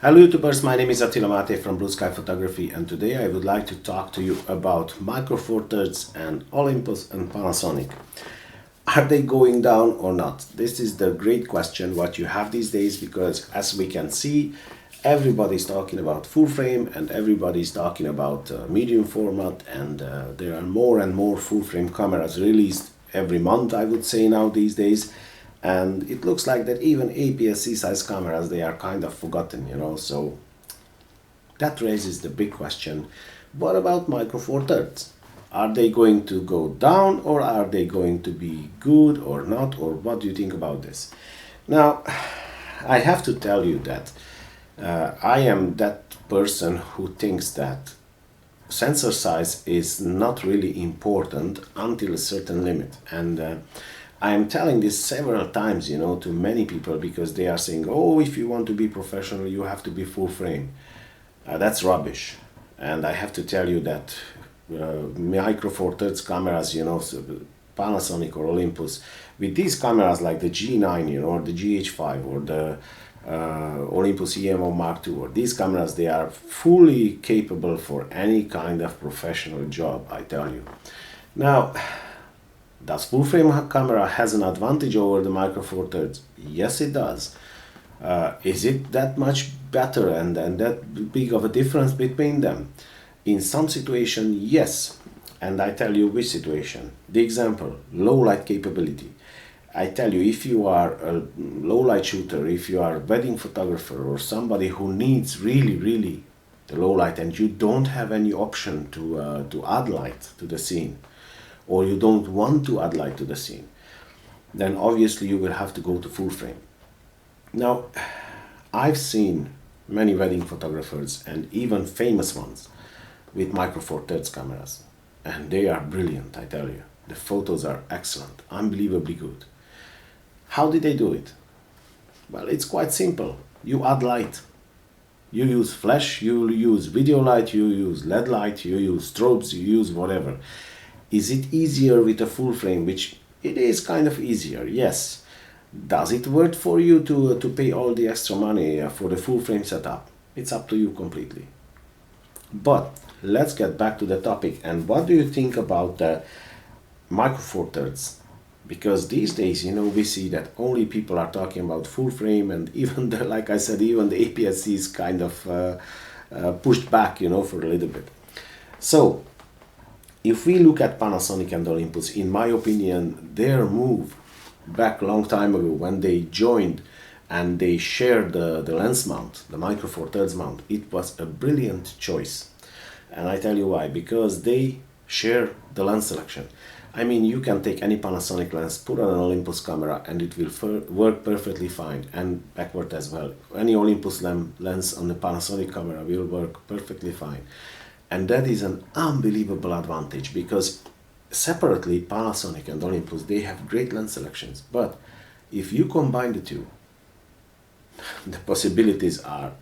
Hello YouTubers, my name is Attila Mate from Blue Sky Photography, and today I would like to talk to you about Micro Four Thirds and Olympus and Panasonic. Are they going down or not? This is the great question what you have these days, because as we can see, everybody's talking about full frame and everybody's talking about medium format, and there are more and more full frame cameras released every month, I would say, now these days. And it looks like that even APS-C size cameras, they are kind of forgotten, so that raises the big question: what about Micro Four Thirds? Are they going to go down, or are they going to be good or not, or what do you think about this? Now, I have to tell you that I am that person who thinks that sensor size is not really important until a certain limit, and I am telling this several times, to many people, because they are saying, oh, if you want to be professional, you have to be full frame. That's rubbish. And I have to tell you that Micro Four Thirds cameras, so Panasonic or Olympus, with these cameras like the G9, or the GH5, or the Olympus EMO Mark II, or these cameras, they are fully capable for any kind of professional job, I tell you. Now, does full frame camera has an advantage over the Micro Four Thirds? Yes, it does. Is it that much better and that big of a difference between them? In some situation, yes. And I tell you which situation. The example, low light capability. I tell you, if you are a low light shooter, if you are a wedding photographer, or somebody who needs really the low light, and you don't have any option to add light to the scene, or you don't want to add light to the scene, then obviously you will have to go to full frame. Now, I've seen many wedding photographers, and even famous ones, with Micro Four Thirds cameras, and they are brilliant, I tell you. The photos are excellent, unbelievably good. How did they do it? Well, it's quite simple. You add light. You use flash, you use video light, you use LED light, you use strobes, you use whatever. Is it easier with a full frame? Which it is kind of easier, yes. Does it worth for you to pay all the extra money for the full frame setup? It's up to you completely. But let's get back to the topic. And what do you think about the Micro Four Thirds? Because these days, we see that only people are talking about full frame, and even like I said, even the APS-C is kind of pushed back, for a little bit. So, if we look at Panasonic and Olympus, in my opinion, their move back a long time ago when they joined and they shared the lens mount, the Micro Four Thirds mount, it was a brilliant choice. And I tell you why: because they share the lens selection. I mean, you can take any Panasonic lens, put on an Olympus camera, and it will work perfectly fine, and backward as well. Any Olympus lens on the Panasonic camera will work perfectly fine. And that is an unbelievable advantage, because separately, Panasonic and Olympus, they have great lens selections. But if you combine the two, the possibilities are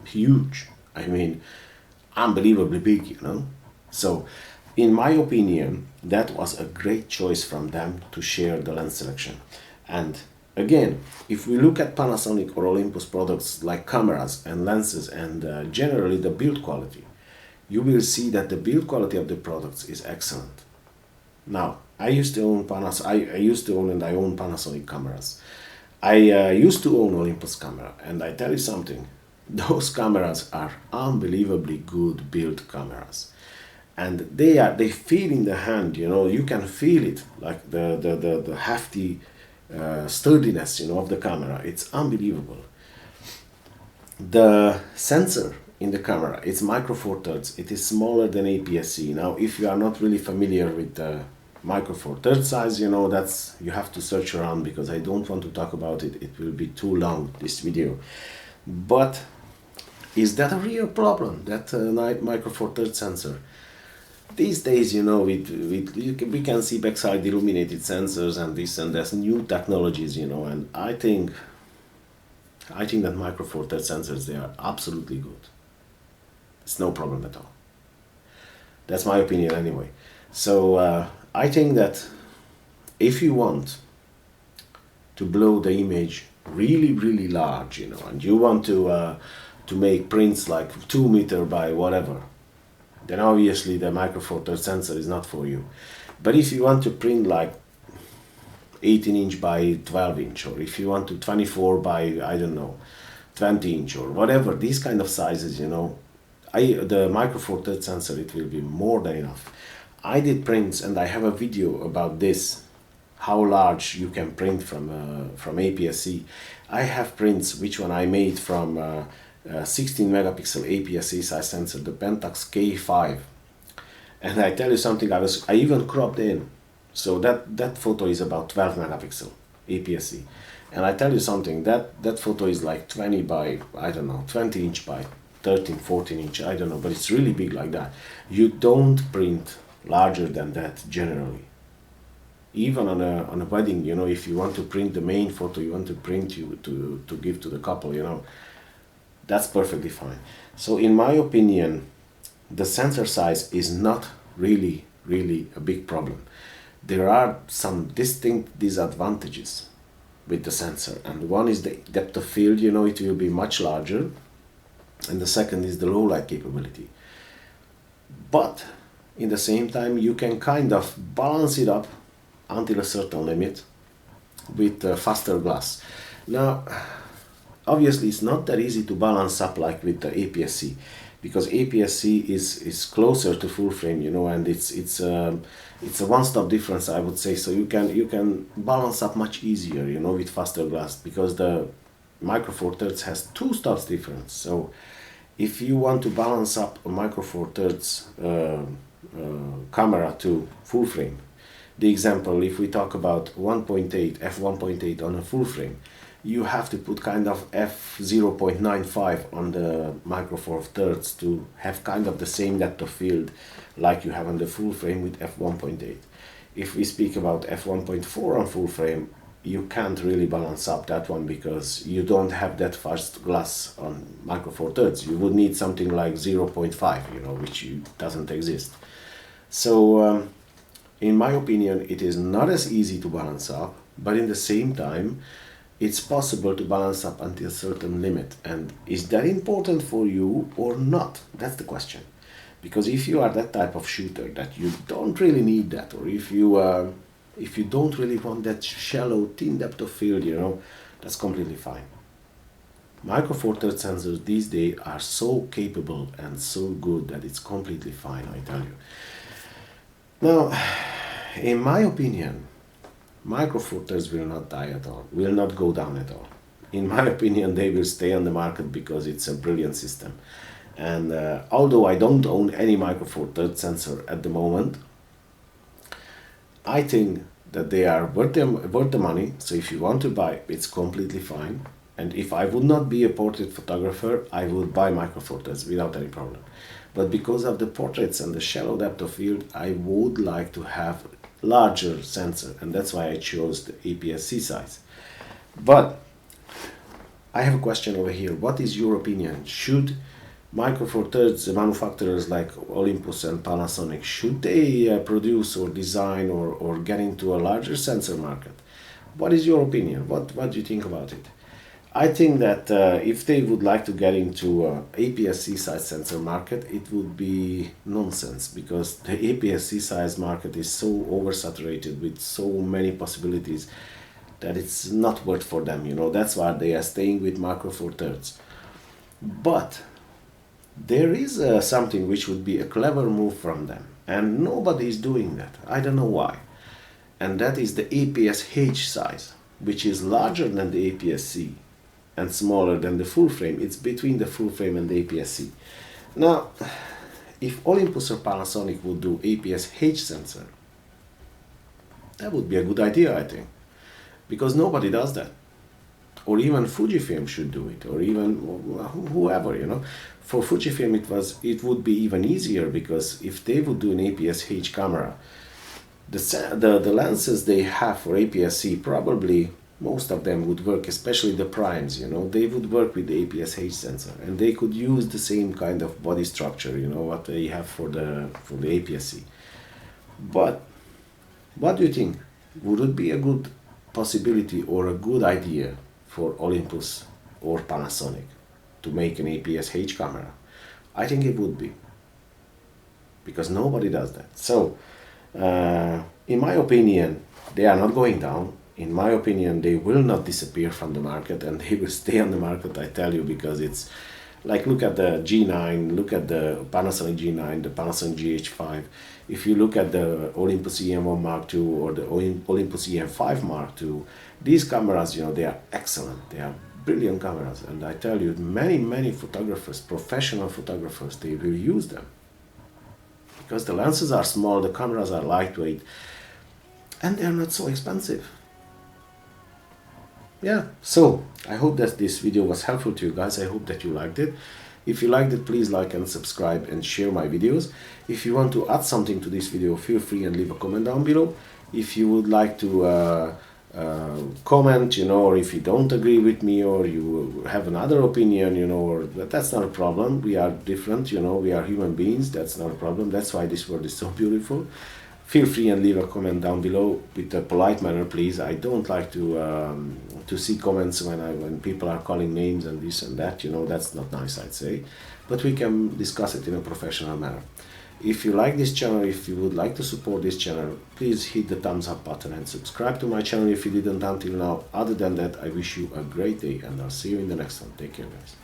huge. I mean, unbelievably big, So, in my opinion, that was a great choice from them to share the lens selection. And again, if we look at Panasonic or Olympus products like cameras and lenses and generally the build quality, you will see that the build quality of the products is excellent. Now, I used to own and I own Panasonic cameras. I used to own Olympus camera, and I tell you something, those cameras are unbelievably good build cameras. And they feel in the hand, you can feel it, like the hefty sturdiness, of the camera. It's unbelievable. The sensor in the camera, it's Micro Four Thirds. It is smaller than APS-C. Now, if you are not really familiar with the Micro Four Thirds size, that's, you have to search around, because I don't want to talk about it. It will be too long, this video. But is that a real problem, that Micro Four Thirds sensor? These days, we can see backside illuminated sensors and this and there's new technologies, and I think that Micro Four Thirds sensors, they are absolutely good. It's no problem at all. That's my opinion anyway. So I think that if you want to blow the image really large, and you want to to make prints like 2 meter by whatever, then obviously the Micro Four Thirds sensor is not for you. But if you want to print like 18-inch by 12-inch, or if you want to 24 by, I don't know, 20-inch or whatever, these kind of sizes, you know, the Micro Four Thirds sensor, it will be more than enough. I did prints, and I have a video about this, how large you can print from APS-C. I have prints which one I made from 16 megapixel APS-C size sensor, the Pentax K5. And I tell you something, I even cropped in. So that photo is about 12 megapixel APS-C. And I tell you something, that photo is like 20 by, I don't know, 20 inch by 13, 14 inch, I don't know, but it's really big like that. You don't print larger than that generally. Even on a wedding, you know, if you want to print the main photo, you want to print to give to the couple, you know, that's perfectly fine. So in my opinion, the sensor size is not really a big problem. There are some distinct disadvantages with the sensor, and one is the depth of field, you know, it will be much larger, and the second is the low light capability. But in the same time, you can kind of balance it up until a certain limit with faster glass. Now, obviously, it's not that easy to balance up like with the APS-C, because APS-C is closer to full frame, you know, and it's a one-stop difference, I would say. So you can balance up much easier, you know, with faster glass, because the Micro Four Thirds has 2 stops difference. So if you want to balance up a Micro Four Thirds camera to full frame, the example, if we talk about 1.8, f1.8 on a full frame, you have to put kind of f0.95 on the Micro Four Thirds to have kind of the same depth of field like you have on the full frame with f1.8. If we speak about f1.4 on full frame, you can't really balance up that one, because you don't have that fast glass on Micro Four Thirds. You would need something like 0.5, you know, which doesn't exist. So in my opinion, it is not as easy to balance up, but in the same time, it's possible to balance up until a certain limit. And is that important for you or not? That's the question. Because if you are that type of shooter that you don't really need that, or if you don't really want that shallow, thin depth of field, you know, that's completely fine. Micro Four Thirds sensors these days are so capable and so good that it's completely fine, I tell you. Now, in my opinion, Micro Four Thirds will not die at all, will not go down at all. In my opinion, they will stay on the market because it's a brilliant system. And although I don't own any Micro Four Thirds sensor at the moment, I think that they are worth the money. So if you want to buy, it's completely fine. And if I would not be a portrait photographer, I would buy Micro Four Thirds without any problem. But because of the portraits and the shallow depth of field, I would like to have larger sensor, and that's why I chose the APS-C size. But I have a question over here. What is your opinion? Should Micro Four Thirds manufacturers like Olympus and Panasonic, should they produce or design or get into a larger sensor market? What is your opinion? What do you think about it? I think that if they would like to get into APS-C size sensor market, it would be nonsense, because the APS-C size market is so oversaturated with so many possibilities that it's not worth for them, you know. That's why they are staying with Micro Four Thirds. But there is something which would be a clever move from them, and nobody is doing that. I don't know why. And that is the APS-H size, which is larger than the APS-C and smaller than the full frame. It's between the full frame and the APS-C. Now, if Olympus or Panasonic would do APS-H sensor, that would be a good idea, I think, because nobody does that. Or even Fujifilm should do it, or even whoever, you know. For Fujifilm, it would be even easier, because if they would do an APS-H camera, the lenses they have for APS-C, probably most of them would work, especially the primes, you know, they would work with the APS-H sensor, and they could use the same kind of body structure, you know, what they have for the APS-C. But what do you think? Would it be a good possibility or a good idea for Olympus or Panasonic? to make an APS-C camera? I think it would be, because nobody does that. So, in my opinion, they are not going down. In my opinion, they will not disappear from the market, and they will stay on the market, I tell you, because it's like, look at the G9, look at the Panasonic G9, the Panasonic GH5. If you look at the Olympus EM1 Mark II or the Olympus EM5 Mark II, these cameras, they are excellent. They are brilliant cameras. And I tell you, many photographers, professional photographers, they will use them. Because the lenses are small, the cameras are lightweight, and they are not so expensive. Yeah, so I hope that this video was helpful to you guys. I hope that you liked it. If you liked it, please like and subscribe and share my videos. If you want to add something to this video, feel free and leave a comment down below. If you would like to comment, or if you don't agree with me, or you have another opinion, or that's not a problem. We are different, we are human beings. That's not a problem. That's why this world is so beautiful. Feel free and leave a comment down below with a polite manner, please. I don't like to see comments when people are calling names and this and that. That's not nice, I'd say. But we can discuss it in a professional manner. If you like this channel, if you would like to support this channel, please hit the thumbs up button and subscribe to my channel if you didn't until now. Other than that, I wish you a great day, and I'll see you in the next one. Take care, guys.